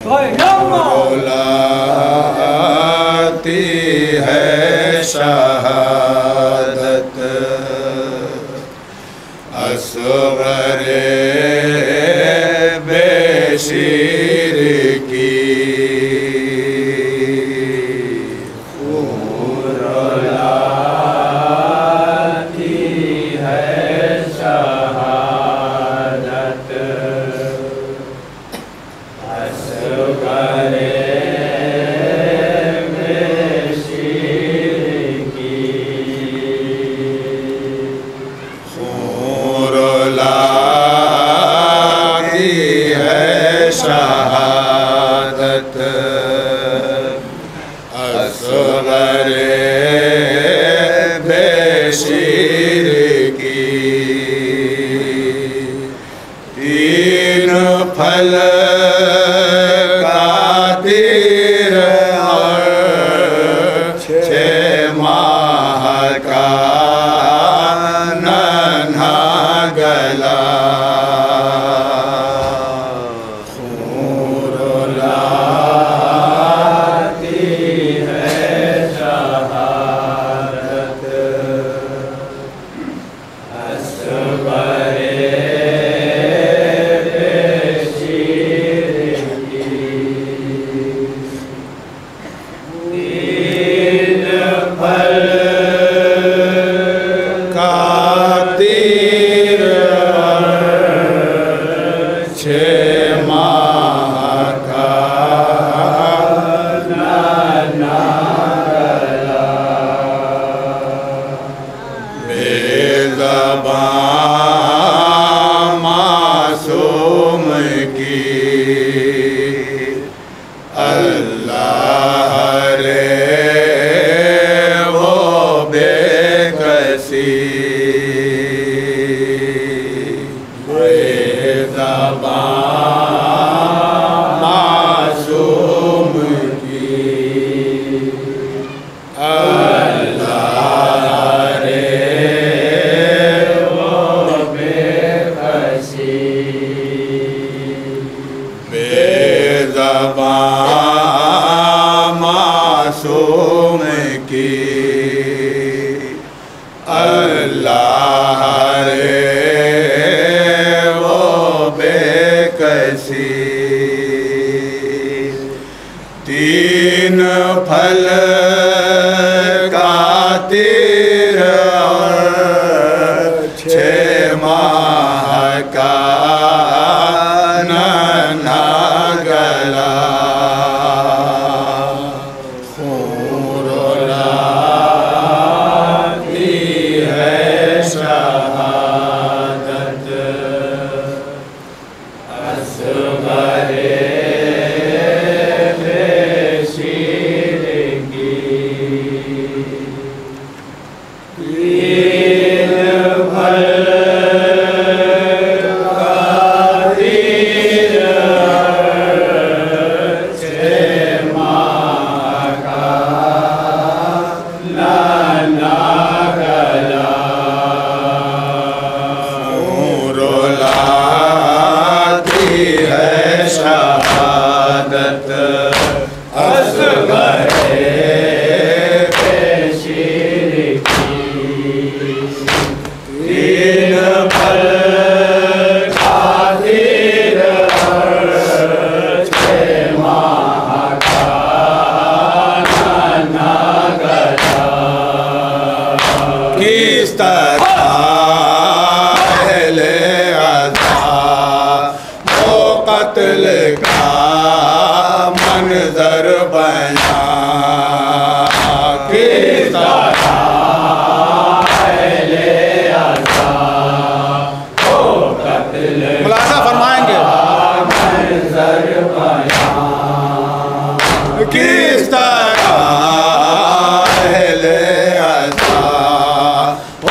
रुलाती है शहादत असग़रे बेशीर की रुलाती है शहादत असग़रे शहादत असग़रे बेशीर की तीन फल का तीर और 6 माह का नन्हा गला मासूम की अल्लाह रे वो बेकसी मासूम की मासूम की अल्लाह रे वो बेकसी तीन फल का तीर और 6 माह का नन्हा गला शहादत असग़रे बेशीर की तीन फल का तीर 6 माह का नन्हा गला किस तरह कत्ल का मंजर बना किस तरह मुलाज़ा फरमाएंगे मंजर बना किस तरह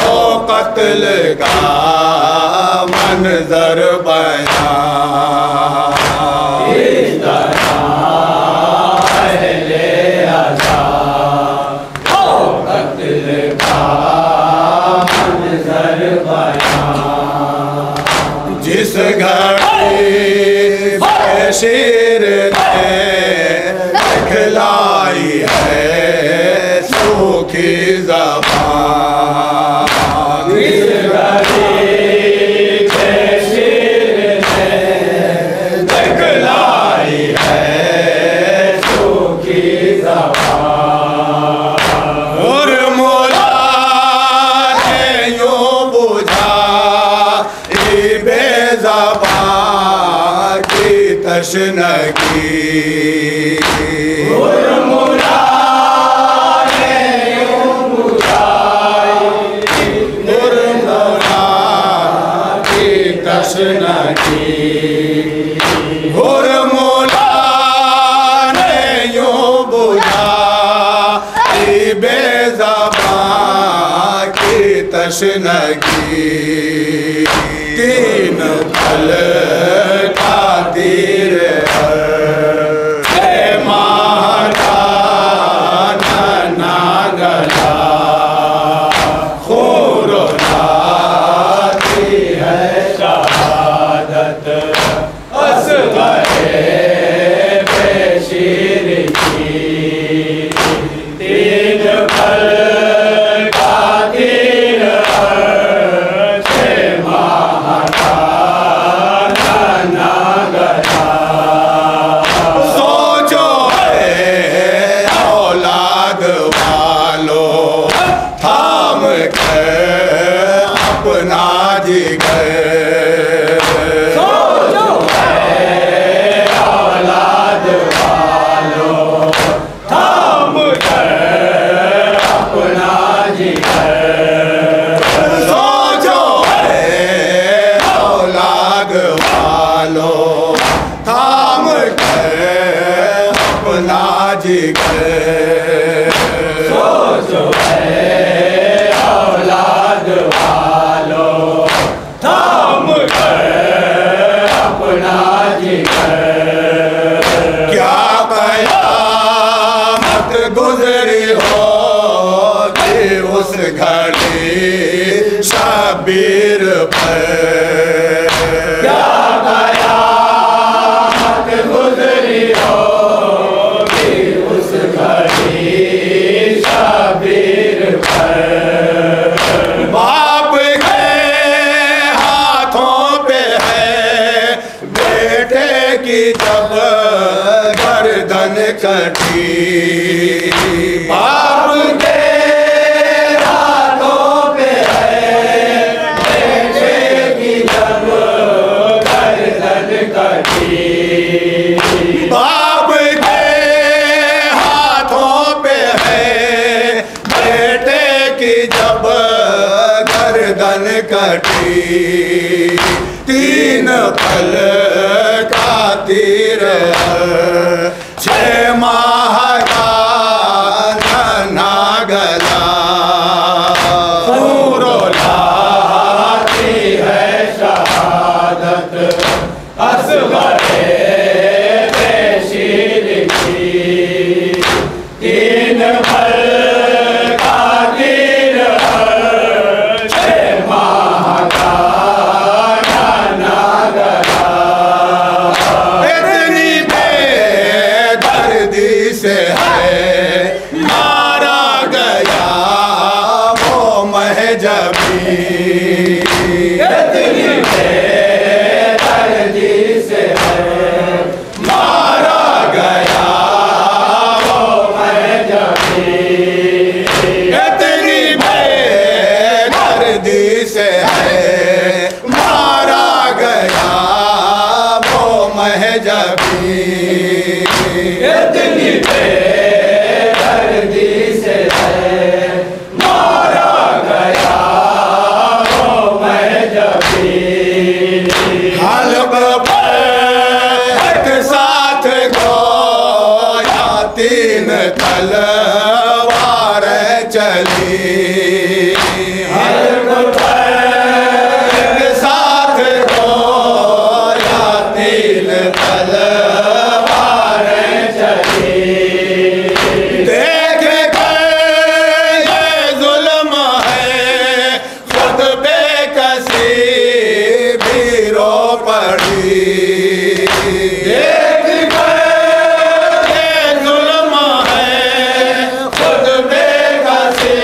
वो कत्ल का मंजर बना जिस घड़ी बशीर ने गुरमुरा ने यूं बुलाई, गुरमुरा की तस्न की, गुरमुरा ने यूं बुलाई बेज़बां की तशनगी। तीन पल का तीर माता नन्ना गला, खूरो लाती है शहादत असग़रे बेशीर की। तीन पल का तीर अपना जिगर, सोचो है औलाद वालों थाम कर अपना जिगर, सोचो है औलाद वालों थाम कर अपना जिगर, सोचो है औलाद वालों थाम कर अपना जिगर। क्या क़यामत गुज़री होगी उस घड़ी शबीर पर, क्या क़यामत गुज़री होगी उस घड़ी शबीर पर। बाप के हाथों पे है बेटे की जब गर्दन कटी, बाप के हाथों पे है बेटे की जब गर्दन कटी, बाप के हाथों पे है बेटे की जब गर्दन कटी। तीन पल का तीर 6 माह का नन्हा गला, खूरो लाती है शहादत असग़रे बेशीर की। तीन पल का तीर 6 माह का नन्हा गला, इतनी बेदर्दी से है मारा गया वो महजबी, इतनी बेदर्दी से है मारा गया वो महजबी, इतनी बेदर्दी से है मारा गया वो महजबी, इतनी बेदर्दी से है मारा गया वो महजबी। हल्क पर एक साथ गोया 3 तलवार चली, हल्क पर एक साथ गोया 3 तलवार चली। देख कर ये जुल्म है खुद बेकसी भी रो पड़ी, देख कर ये जुल्म है खुद बेकसी